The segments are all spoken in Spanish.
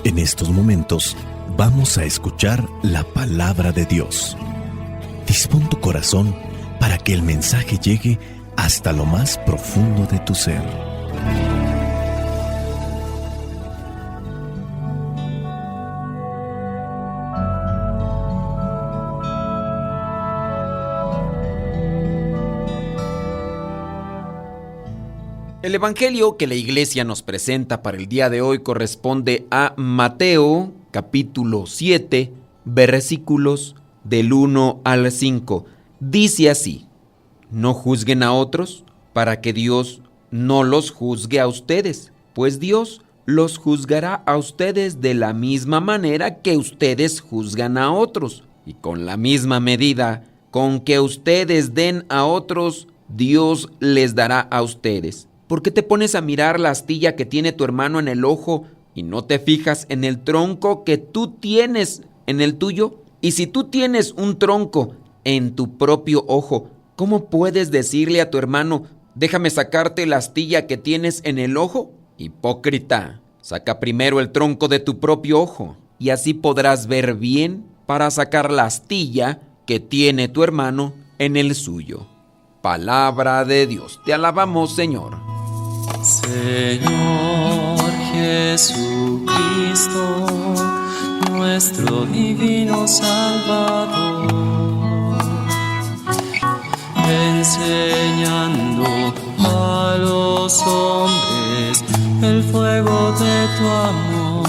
En estos momentos vamos a escuchar la palabra de Dios. Dispón tu corazón para que el mensaje llegue hasta lo más profundo de tu ser. El evangelio que la iglesia nos presenta para el día de hoy corresponde a Mateo, capítulo 7, versículos del 1 al 5. Dice así: no juzguen a otros para que Dios no los juzgue a ustedes, pues Dios los juzgará a ustedes de la misma manera que ustedes juzgan a otros. Y con la misma medida con que ustedes den a otros, Dios les dará a ustedes. ¿Por qué te pones a mirar la astilla que tiene tu hermano en el ojo y no te fijas en el tronco que tú tienes en el tuyo? Y si tú tienes un tronco en tu propio ojo, ¿cómo puedes decirle a tu hermano: déjame sacarte la astilla que tienes en el ojo? Hipócrita, saca primero el tronco de tu propio ojo, y así podrás ver bien para sacar la astilla que tiene tu hermano en el suyo. Palabra de Dios. Te alabamos, Señor. Señor Jesucristo, nuestro divino Salvador, enseñando a los hombres el fuego de tu amor.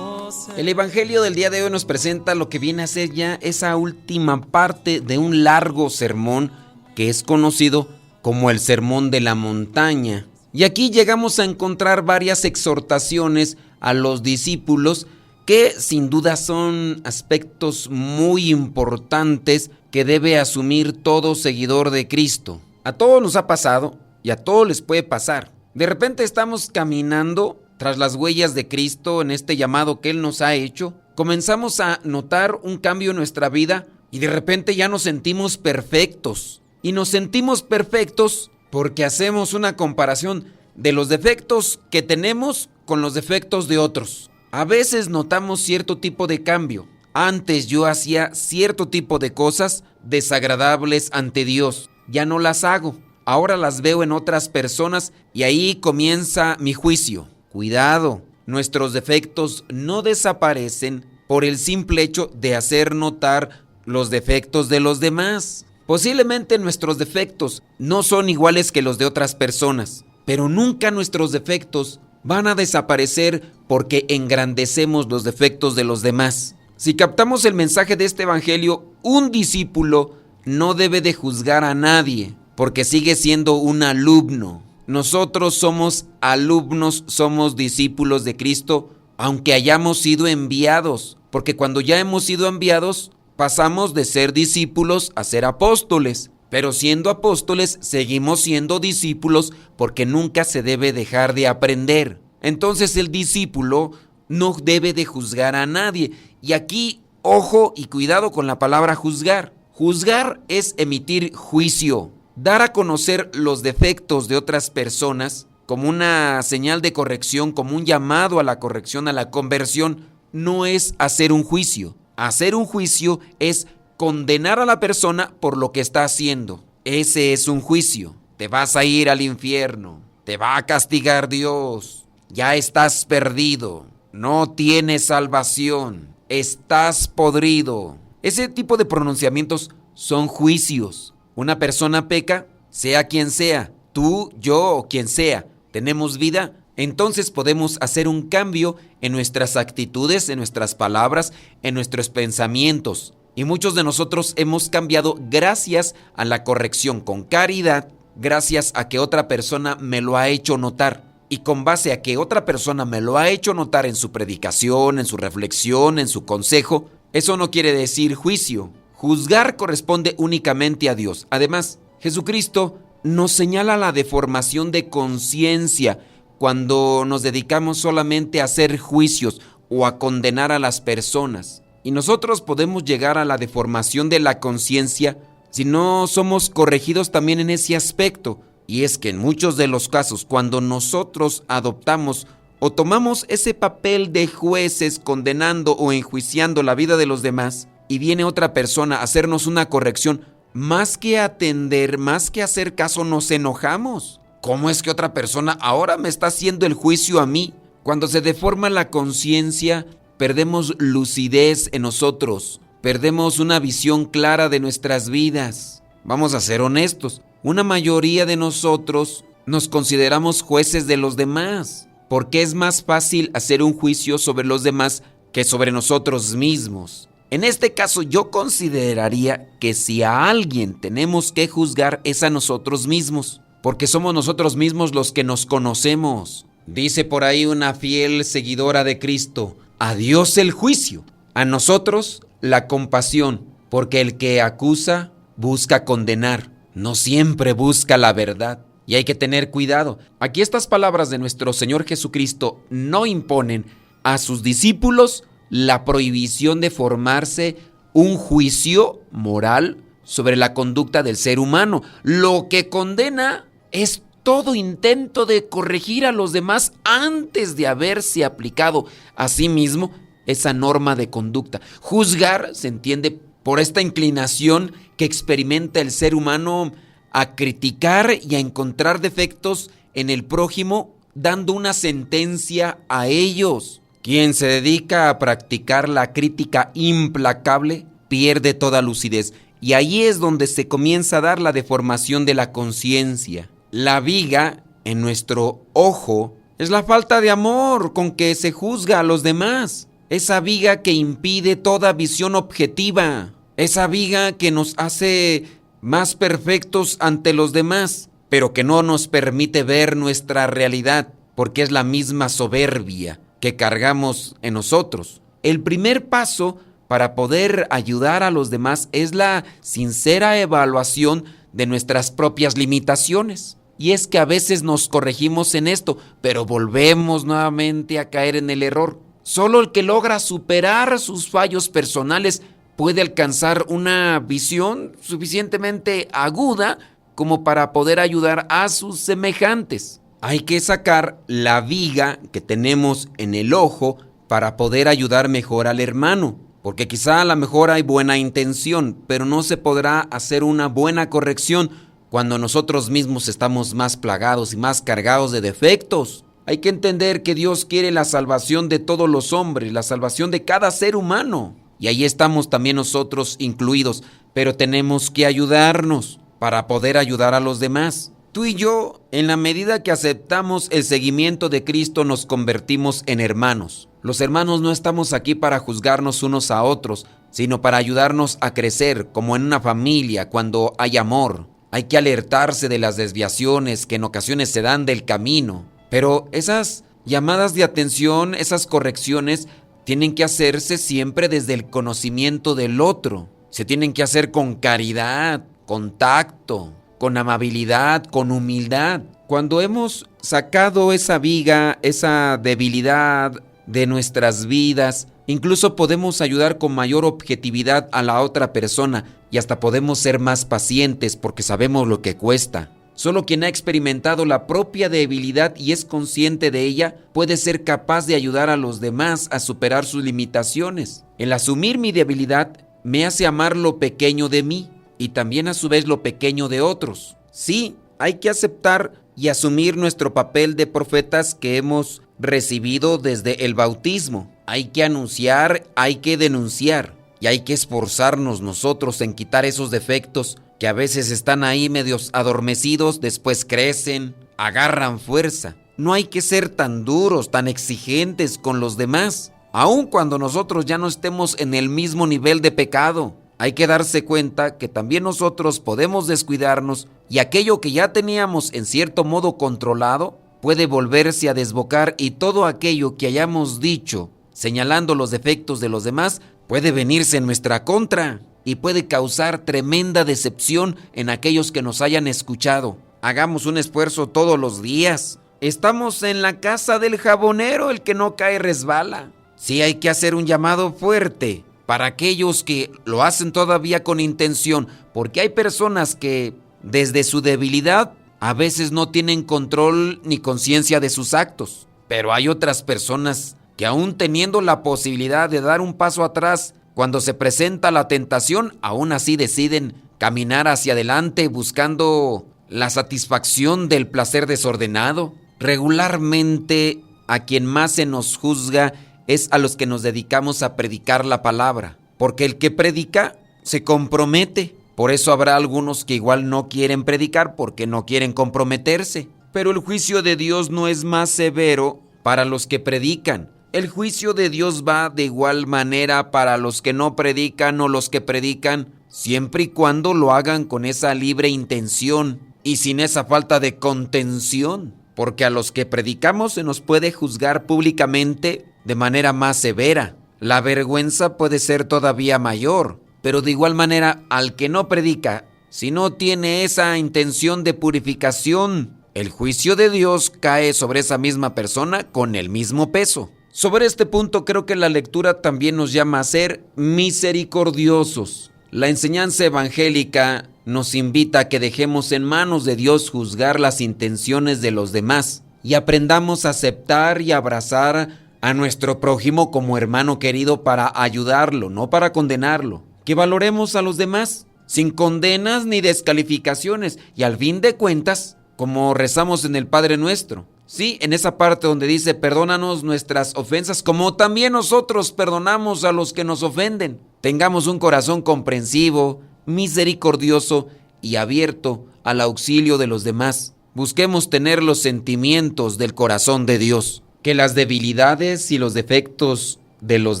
El evangelio del día de hoy nos presenta lo que viene a ser ya esa última parte de un largo sermón que es conocido como el Sermón de la Montaña. Y aquí llegamos a encontrar varias exhortaciones a los discípulos que sin duda son aspectos muy importantes que debe asumir todo seguidor de Cristo. A todos nos ha pasado y a todos les puede pasar. De repente estamos caminando tras las huellas de Cristo en este llamado que Él nos ha hecho. Comenzamos a notar un cambio en nuestra vida y de repente ya nos sentimos perfectos. Y nos sentimos perfectos porque hacemos una comparación de los defectos que tenemos con los defectos de otros. A veces notamos cierto tipo de cambio. Antes yo hacía cierto tipo de cosas desagradables ante Dios. Ya no las hago. Ahora las veo en otras personas y ahí comienza mi juicio. Cuidado, nuestros defectos no desaparecen por el simple hecho de hacer notar los defectos de los demás. Posiblemente nuestros defectos no son iguales que los de otras personas, pero nunca nuestros defectos van a desaparecer porque engrandecemos los defectos de los demás. Si captamos el mensaje de este evangelio, un discípulo no debe de juzgar a nadie porque sigue siendo un alumno. Nosotros somos alumnos, somos discípulos de Cristo, aunque hayamos sido enviados, porque cuando ya hemos sido enviados, pasamos de ser discípulos a ser apóstoles, pero siendo apóstoles seguimos siendo discípulos porque nunca se debe dejar de aprender. Entonces el discípulo no debe de juzgar a nadie. Y aquí, ojo y cuidado con la palabra juzgar. Juzgar es emitir juicio, dar a conocer los defectos de otras personas como una señal de corrección, como un llamado a la corrección, a la conversión. No es hacer un juicio. Hacer un juicio es condenar a la persona por lo que está haciendo. Ese es un juicio. Te vas a ir al infierno. Te va a castigar Dios. Ya estás perdido. No tienes salvación. Estás podrido. Ese tipo de pronunciamientos son juicios. Una persona peca, sea quien sea, tú, yo o quien sea, tenemos vida. Entonces podemos hacer un cambio en nuestras actitudes, en nuestras palabras, en nuestros pensamientos. Y muchos de nosotros hemos cambiado gracias a la corrección con caridad, gracias a que otra persona me lo ha hecho notar. Y con base a que otra persona me lo ha hecho notar en su predicación, en su reflexión, en su consejo, eso no quiere decir juicio. Juzgar corresponde únicamente a Dios. Además, Jesucristo nos señala la deformación de conciencia cuando nos dedicamos solamente a hacer juicios o a condenar a las personas. Y nosotros podemos llegar a la deformación de la conciencia si no somos corregidos también en ese aspecto. Y es que en muchos de los casos, cuando nosotros adoptamos O tomamos ese papel de jueces condenando o enjuiciando la vida de los demás y viene otra persona a hacernos una corrección, más que atender, más que hacer caso, nos enojamos. ¿Cómo es que otra persona ahora me está haciendo el juicio a mí? Cuando se deforma la conciencia, perdemos lucidez en nosotros, perdemos una visión clara de nuestras vidas. Vamos a ser honestos, una mayoría de nosotros nos consideramos jueces de los demás, porque es más fácil hacer un juicio sobre los demás que sobre nosotros mismos. En este caso, yo consideraría que si a alguien tenemos que juzgar es a nosotros mismos, porque somos nosotros mismos los que nos conocemos. Dice por ahí una fiel seguidora de Cristo: a Dios el juicio, a nosotros la compasión, porque el que acusa busca condenar, no siempre busca la verdad. Y hay que tener cuidado. Aquí estas palabras de nuestro Señor Jesucristo no imponen a sus discípulos la prohibición de formarse un juicio moral sobre la conducta del ser humano. Lo que condena es todo intento de corregir a los demás antes de haberse aplicado a sí mismo esa norma de conducta. Juzgar se entiende por esta inclinación que experimenta el ser humano a criticar y a encontrar defectos en el prójimo, dando una sentencia a ellos. Quien se dedica a practicar la crítica implacable pierde toda lucidez, y ahí es donde se comienza a dar la deformación de la conciencia. La viga en nuestro ojo es la falta de amor con que se juzga a los demás, esa viga que impide toda visión objetiva, esa viga que nos hace más perfectos ante los demás, pero que no nos permite ver nuestra realidad, porque es la misma soberbia que cargamos en nosotros. El primer paso para poder ayudar a los demás es la sincera evaluación de nuestras propias limitaciones. Y es que a veces nos corregimos en esto, pero volvemos nuevamente a caer en el error. Solo el que logra superar sus fallos personales puede alcanzar una visión suficientemente aguda como para poder ayudar a sus semejantes. Hay que sacar la viga que tenemos en el ojo para poder ayudar mejor al hermano, porque quizá a lo mejor hay buena intención, pero no se podrá hacer una buena corrección cuando nosotros mismos estamos más plagados y más cargados de defectos. Hay que entender que Dios quiere la salvación de todos los hombres, la salvación de cada ser humano. Y ahí estamos también nosotros incluidos, pero tenemos que ayudarnos para poder ayudar a los demás. Tú y yo, en la medida que aceptamos el seguimiento de Cristo, nos convertimos en hermanos. Los hermanos no estamos aquí para juzgarnos unos a otros, sino para ayudarnos a crecer, como en una familia, cuando hay amor. Hay que alertarse de las desviaciones que en ocasiones se dan del camino. Pero esas llamadas de atención, esas correcciones, tienen que hacerse siempre desde el conocimiento del otro. Se tienen que hacer con caridad, con tacto, con amabilidad, con humildad. Cuando hemos sacado esa viga, esa debilidad de nuestras vidas, incluso podemos ayudar con mayor objetividad a la otra persona y hasta podemos ser más pacientes porque sabemos lo que cuesta. Solo quien ha experimentado la propia debilidad y es consciente de ella puede ser capaz de ayudar a los demás a superar sus limitaciones. El asumir mi debilidad me hace amar lo pequeño de mí y también a su vez lo pequeño de otros. Sí, hay que aceptar y asumir nuestro papel de profetas que hemos recibido desde el bautismo. Hay que anunciar, hay que denunciar y hay que esforzarnos nosotros en quitar esos defectos que a veces están ahí medios adormecidos, después crecen, agarran fuerza. No hay que ser tan duros, tan exigentes con los demás, aun cuando nosotros ya no estemos en el mismo nivel de pecado. Hay que darse cuenta que también nosotros podemos descuidarnos y aquello que ya teníamos en cierto modo controlado puede volverse a desbocar y todo aquello que hayamos dicho, señalando los defectos de los demás, puede venirse en nuestra contra y puede causar tremenda decepción en aquellos que nos hayan escuchado. Hagamos un esfuerzo todos los días. Estamos en la casa del jabonero, el que no cae resbala. Sí, hay que hacer un llamado fuerte para aquellos que lo hacen todavía con intención, porque hay personas que desde su debilidad a veces no tienen control ni conciencia de sus actos. Pero hay otras personas que aún teniendo la posibilidad de dar un paso atrás, cuando se presenta la tentación, aún así deciden caminar hacia adelante buscando la satisfacción del placer desordenado. Regularmente a quien más se nos juzga es a los que nos dedicamos a predicar la palabra, porque el que predica se compromete. Por eso habrá algunos que igual no quieren predicar porque no quieren comprometerse. Pero el juicio de Dios no es más severo para los que predican. El juicio de Dios va de igual manera para los que no predican o los que predican, siempre y cuando lo hagan con esa libre intención y sin esa falta de contención. Porque a los que predicamos se nos puede juzgar públicamente de manera más severa. La vergüenza puede ser todavía mayor, pero de igual manera al que no predica, si no tiene esa intención de purificación, el juicio de Dios cae sobre esa misma persona con el mismo peso. Sobre este punto creo que la lectura también nos llama a ser misericordiosos. La enseñanza evangélica nos invita a que dejemos en manos de Dios juzgar las intenciones de los demás y aprendamos a aceptar y abrazar a nuestro prójimo como hermano querido para ayudarlo, no para condenarlo. Que valoremos a los demás sin condenas ni descalificaciones y al fin de cuentas, como rezamos en el Padre Nuestro. Sí, en esa parte donde dice, perdónanos nuestras ofensas, como también nosotros perdonamos a los que nos ofenden. Tengamos un corazón comprensivo, misericordioso y abierto al auxilio de los demás. Busquemos tener los sentimientos del corazón de Dios. Que las debilidades y los defectos de los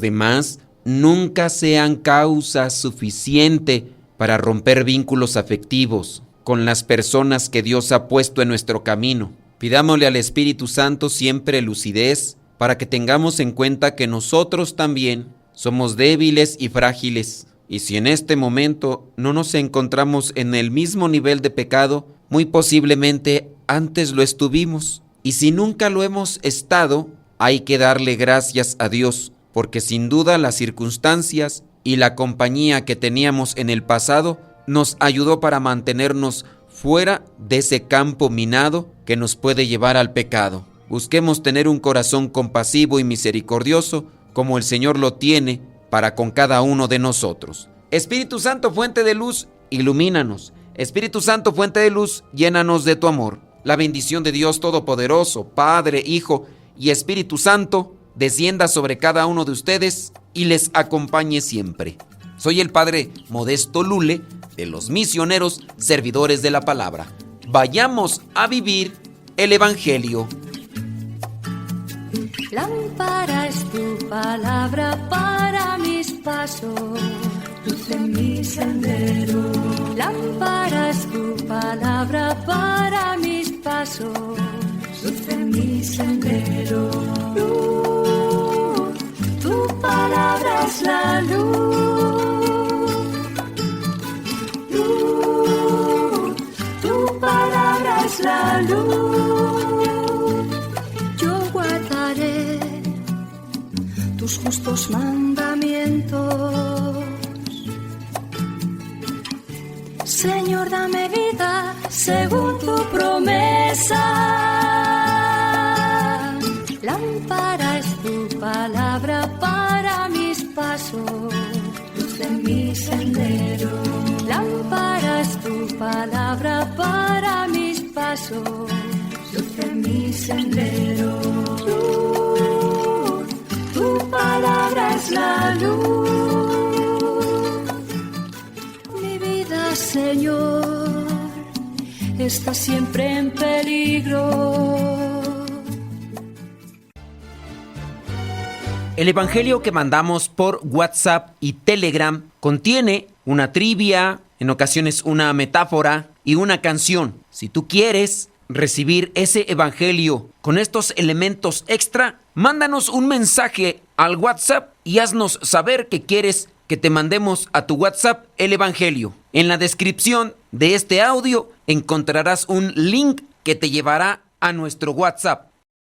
demás nunca sean causa suficiente para romper vínculos afectivos con las personas que Dios ha puesto en nuestro camino. Pidámosle al Espíritu Santo siempre lucidez para que tengamos en cuenta que nosotros también somos débiles y frágiles. Y si en este momento no nos encontramos en el mismo nivel de pecado, muy posiblemente antes lo estuvimos. Y si nunca lo hemos estado, hay que darle gracias a Dios, porque sin duda las circunstancias y la compañía que teníamos en el pasado nos ayudó para mantenernos fuera de ese campo minado que nos puede llevar al pecado. Busquemos tener un corazón compasivo y misericordioso como el Señor lo tiene para con cada uno de nosotros. Espíritu Santo, fuente de luz, ilumínanos. Espíritu Santo, fuente de luz, llénanos de tu amor. La bendición de Dios Todopoderoso, Padre, Hijo y Espíritu Santo, descienda sobre cada uno de ustedes y les acompañe siempre. Soy el Padre Modesto Lule, de los misioneros servidores de la palabra. Vayamos a vivir el Evangelio. Lámpara es tu palabra para mis pasos, luz en mi sendero. Lámpara es tu palabra para mis pasos, luz en mi sendero. Luz, tu palabra es la luz. Luz, tu palabra es la luz. Yo guardaré tus justos mandamientos. Señor, dame vida según tu promesa. Lámpara es tu palabra para mis pasos, luz en mi sendero. Lámpara es tu palabra para mis pasos, luz en mi sendero. Luz, tu palabra es la luz. Mi vida, Señor, está siempre en peligro. El Evangelio que mandamos por WhatsApp y Telegram contiene una trivia, en ocasiones una metáfora y una canción. Si tú quieres recibir ese Evangelio con estos elementos extra, mándanos un mensaje al WhatsApp y haznos saber que quieres que te mandemos a tu WhatsApp el Evangelio. En la descripción de este audio encontrarás un link que te llevará a nuestro WhatsApp.